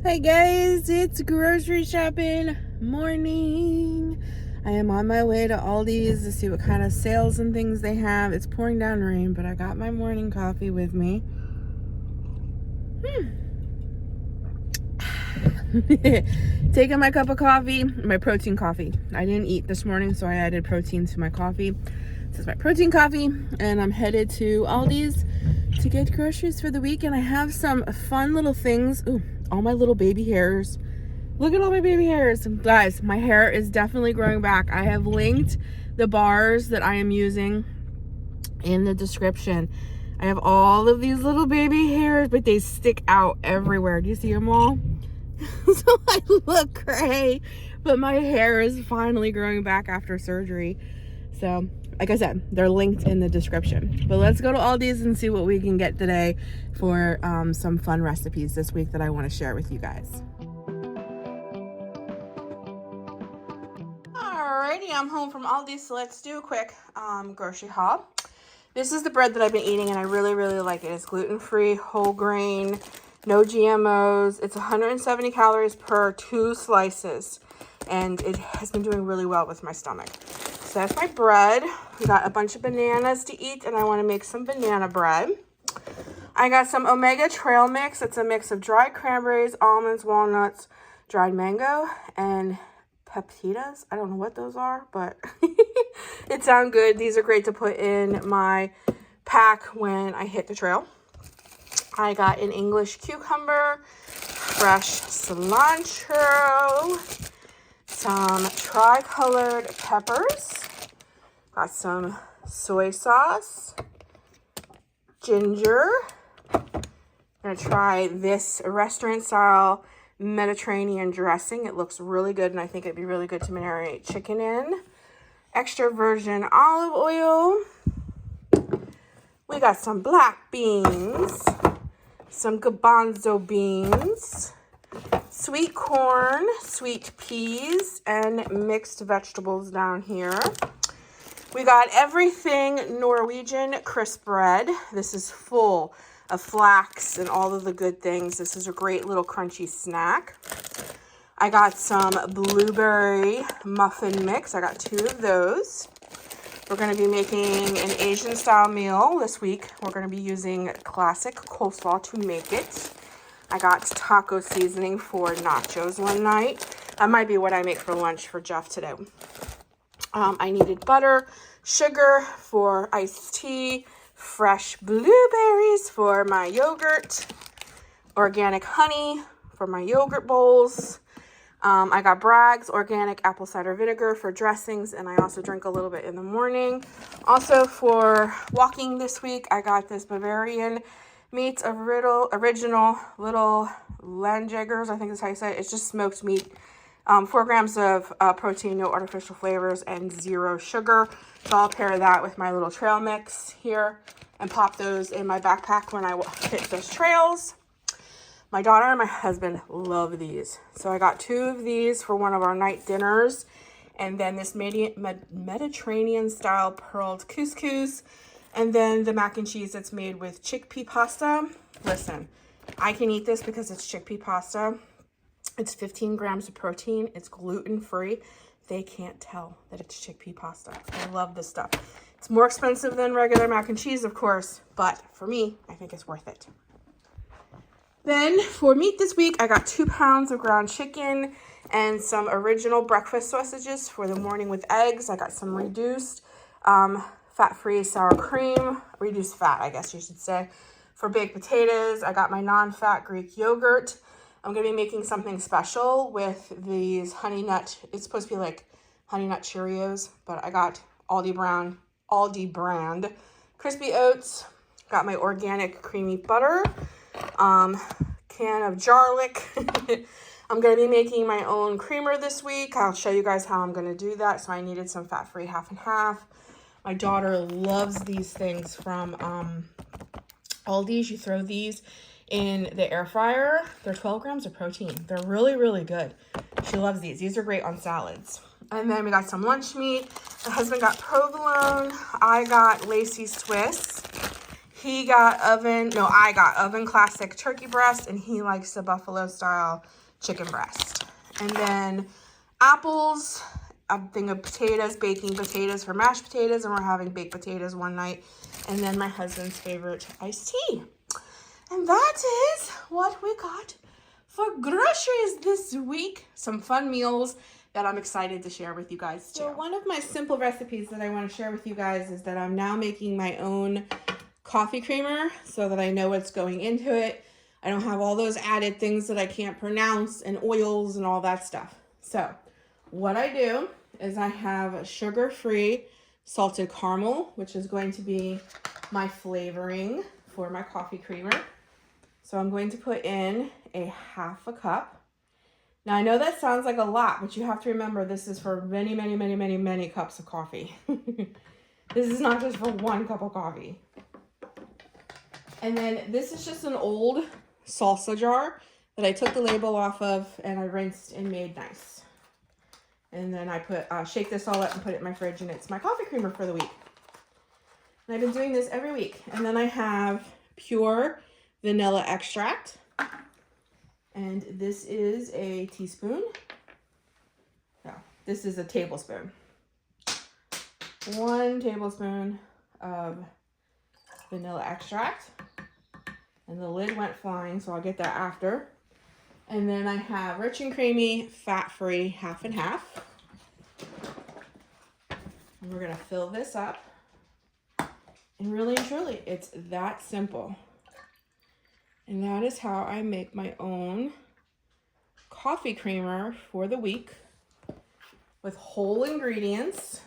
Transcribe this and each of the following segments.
Hi guys, it's grocery shopping morning. I am on my way to Aldi's to see what kind of sales and things they have. It's pouring down rain, but I got my morning coffee with me. Taking my cup of coffee, my protein coffee. I didn't eat this morning, so I added protein to my coffee. This is my protein coffee, and I'm headed to Aldi's to get groceries for the week. And I have some fun little things. Ooh, all my little baby hairs. Look at all my baby hairs. Guys, my hair is definitely growing back. I have linked the bars that I am using in the description. I have all of these little baby hairs, but they stick out everywhere. Do you see them all? So I look gray, but my hair is finally growing back after surgery. So, like I said, they're linked in the description. But let's go to Aldi's and see what we can get today for some fun recipes this week that I want to share with you guys. Alrighty, I'm home from Aldi's, so let's do a quick grocery haul. This is the bread that I've been eating, and I really, really like it. It's gluten-free, whole grain, no GMOs. It's 170 calories per 2 slices, and it has been doing really well with my stomach. So that's my bread. We got a bunch of bananas to eat, and I want to make some banana bread. I got some Omega Trail Mix. It's a mix of dried cranberries, almonds, walnuts, dried mango, and pepitas. I don't know what those are, but it sounds good. These are great to put in my pack when I hit the trail. I got an English cucumber, fresh cilantro, some tri-colored peppers, got some soy sauce, ginger. I'm gonna try this restaurant style Mediterranean dressing. It looks really good, and I think it'd be really good to marinate chicken in. Extra virgin olive oil. We got some black beans, some garbanzo beans, sweet corn, sweet peas, and mixed vegetables down here. We got everything Norwegian crisp bread. This is full of flax and all of the good things. This is a great little crunchy snack. I got some blueberry muffin mix. I got 2 of those. We're going to be making an Asian style meal this week. We're going to be using classic coleslaw to make it. I got taco seasoning for nachos one night. That might be what I make for lunch for Jeff today. I needed butter, sugar for iced tea, fresh blueberries for my yogurt, organic honey for my yogurt bowls. I got Bragg's organic apple cider vinegar for dressings, and I also drink a little bit in the morning. Also for walking this week, I got this Bavarian Meats original little Landjaggers, I think that's how you say it. It's just smoked meat. 4 grams of protein, no artificial flavors, and 0 sugar. So I'll pair that with my little trail mix here and pop those in my backpack when I hit those trails. My daughter and my husband love these. So I got 2 of these for one of our night dinners. And then this Mediterranean style pearled couscous. And then the mac and cheese that's made with chickpea pasta. Listen, I can eat this because it's chickpea pasta. It's 15 grams of protein. It's gluten-free. They can't tell that it's chickpea pasta. I love this stuff. It's more expensive than regular mac and cheese, of course. But for me, I think it's worth it. Then for meat this week, I got 2 pounds of ground chicken and some original breakfast sausages for the morning with eggs. I got some reduced fat-free sour cream, reduced fat, I guess you should say. For baked potatoes, I got my non-fat Greek yogurt. I'm going to be making something special with these honey nut. It's supposed to be like honey nut Cheerios, but I got Aldi brand crispy oats. Got my organic creamy butter. Can of garlic. I'm going to be making my own creamer this week. I'll show you guys how I'm going to do that. So I needed some fat-free half and half. My daughter loves these things from Aldi's. You throw these in the air fryer. They're 12 grams of protein. They're really, really good. She loves these. These are great on salads. And then we got some lunch meat. My husband got provolone. I got Lacey's Swiss. I got oven classic turkey breast, and he likes the buffalo style chicken breast. And then apples, a thing of potatoes, baking potatoes for mashed potatoes, and we're having baked potatoes one night. And then my husband's favorite iced tea. And that is what we got for groceries this week. Some fun meals that I'm excited to share with you guys too. So one of my simple recipes that I want to share with you guys is that I'm now making my own coffee creamer so that I know what's going into it. I don't have all those added things that I can't pronounce and oils and all that stuff. So what I do is I have sugar-free salted caramel, which is going to be my flavoring for my coffee creamer. So I'm going to put in a 1/2 cup. Now I know that sounds like a lot, but you have to remember this is for many, many, many, many, many cups of coffee. This is not just for 1 cup of coffee. And then this is just an old salsa jar that I took the label off of and I rinsed and made nice. And then I shake this all up and put it in my fridge, and it's my coffee creamer for the week. And I've been doing this every week. And then I have pure vanilla extract. And this is a teaspoon. No, this is a tablespoon. 1 tablespoon of vanilla extract. And the lid went flying, so I'll get that after. And then I have rich and creamy, fat-free, 1/2 and 1/2. And we're gonna fill this up. And really and truly, it's that simple. And that is how I make my own coffee creamer for the week with whole ingredients.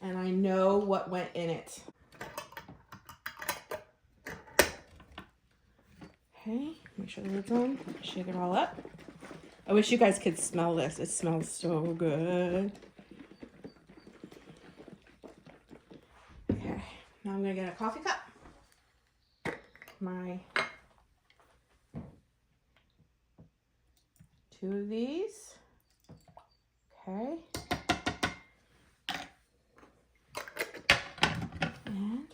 And I know what went in it. Okay, make sure the lid's on. Shake it all up. I wish you guys could smell this. It smells so good. Okay, now I'm gonna get a coffee cup. My 2 of these. Okay. And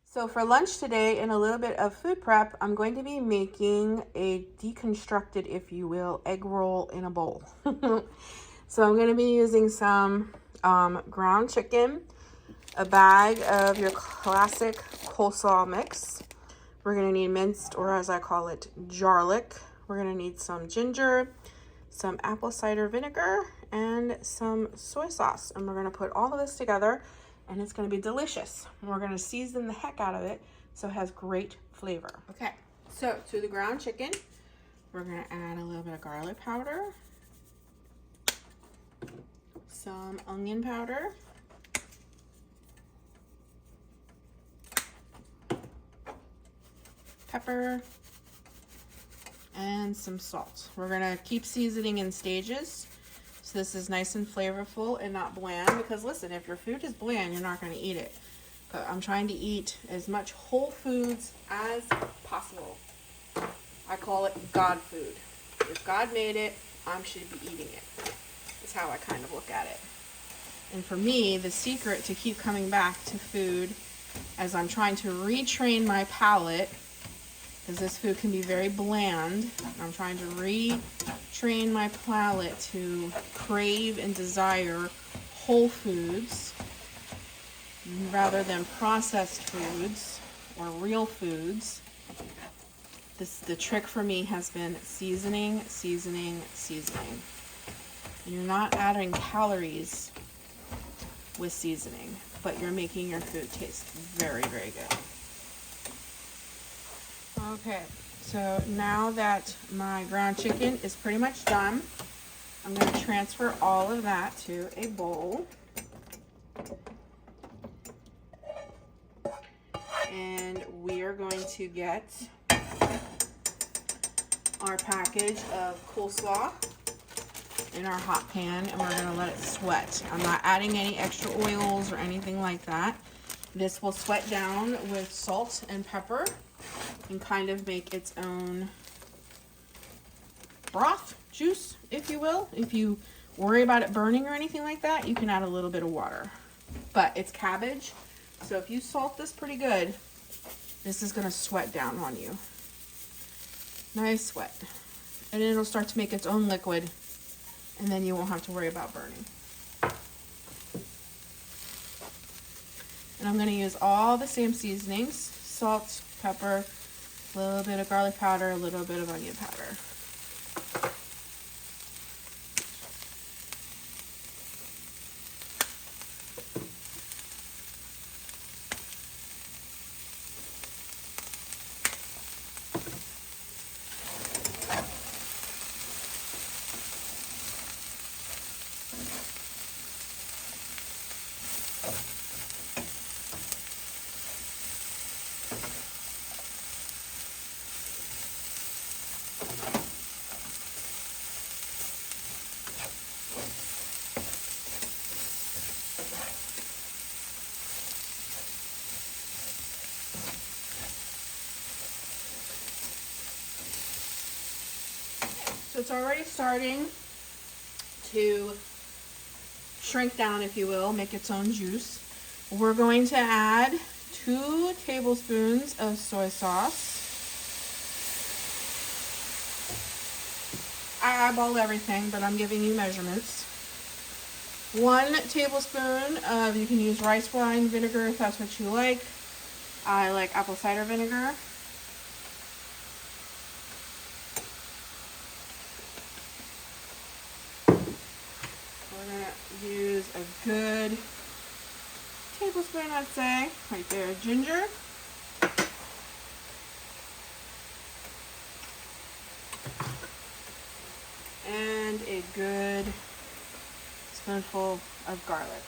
so for lunch today, and a little bit of food prep, I'm going to be making a deconstructed, if you will, egg roll in a bowl. So I'm going to be using some ground chicken, a bag of your classic coleslaw mix. We're going to need minced, or as I call it, garlic. We're going to need some ginger, some apple cider vinegar, and some soy sauce. And we're going to put all of this together, and it's going to be delicious. And we're going to season the heck out of it so it has great flavor. Okay, so to the ground chicken, we're going to add a little bit of garlic powder, some onion powder, pepper, and some salt. We're going to keep seasoning in stages. So this is nice and flavorful and not bland, because listen, if your food is bland, you're not going to eat it. But I'm trying to eat as much whole foods as possible. I call it God food. If God made it, I should be eating it. That's how I kind of look at it. And for me, the secret to keep coming back to food as I'm trying to retrain my palate, because this food can be very bland, I'm trying to retrain my palate to crave and desire whole foods rather than processed foods or real foods. The trick for me has been seasoning, seasoning, seasoning. And you're not adding calories with seasoning, but you're making your food taste very, very good. Okay, so now that my ground chicken is pretty much done, I'm going to transfer all of that to a bowl. And we are going to get our package of coleslaw in our hot pan, and we're going to let it sweat. I'm not adding any extra oils or anything like that. This will sweat down with salt and pepper and kind of make its own broth, juice, if you will. If you worry about it burning or anything like that, you can add a little bit of water. But it's cabbage, so if you salt this pretty good, this is gonna sweat down on you. Nice sweat. And it'll start to make its own liquid, and then you won't have to worry about burning. And I'm gonna use all the same seasonings: salt, pepper, a little bit of garlic powder, a little bit of onion powder. So it's already starting to shrink down, if you will, make its own juice. We're going to add 2 tablespoons of soy sauce. I eyeball everything, but I'm giving you measurements. 1 tablespoon of, you can use rice wine vinegar if that's what you like. I like apple cider vinegar. Use a good tablespoon, I'd say, right there, of ginger. And a good spoonful of garlic.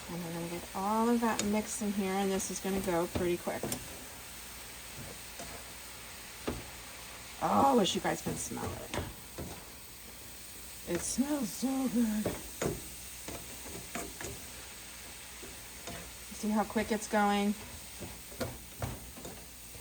And we're going to get all of that mixed in here, and this is going to go pretty quick. Oh, I wish you guys could smell it. It smells so good. See how quick it's going?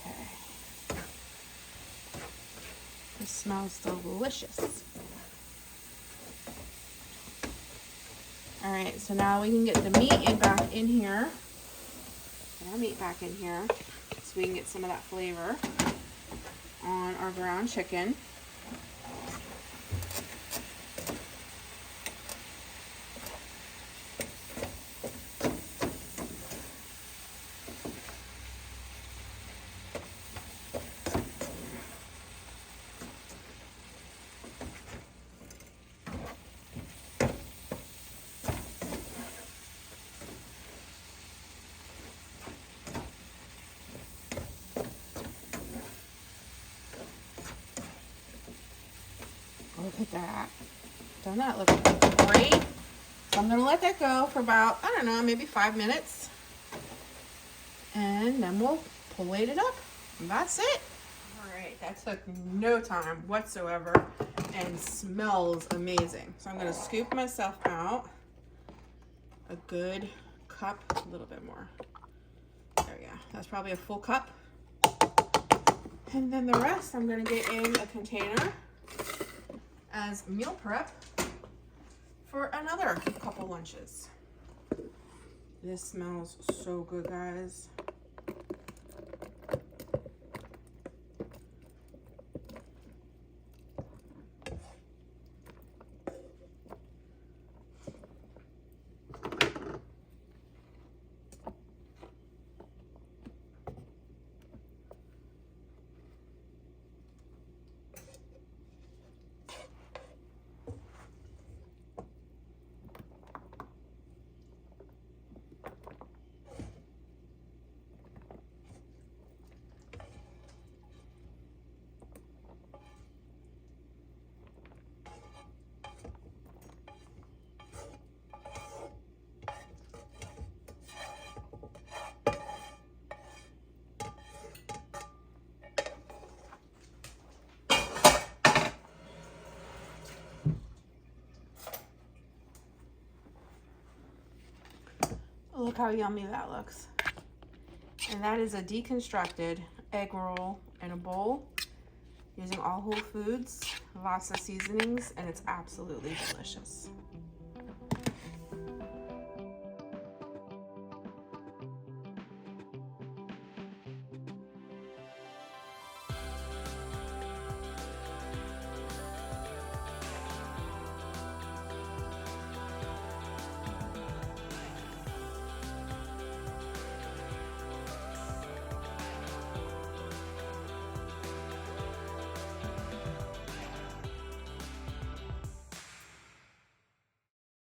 Okay. It smells delicious. All right, so now we can get the meat back in here. Get our meat back in here so we can get some of that flavor on our ground chicken. Look at that. Doesn't that look great? So I'm going to let that go for about, I don't know, maybe 5 minutes. And then we'll plate it up. And that's it. All right, that took no time whatsoever and smells amazing. So I'm going to scoop myself out a good cup, a little bit more. There we go. That's probably a full cup. And then the rest I'm going to get in a container as meal prep for another couple lunches. This smells so good, guys. Look how yummy that looks. And that is a deconstructed egg roll in a bowl using all whole foods, lots of seasonings, and it's absolutely delicious.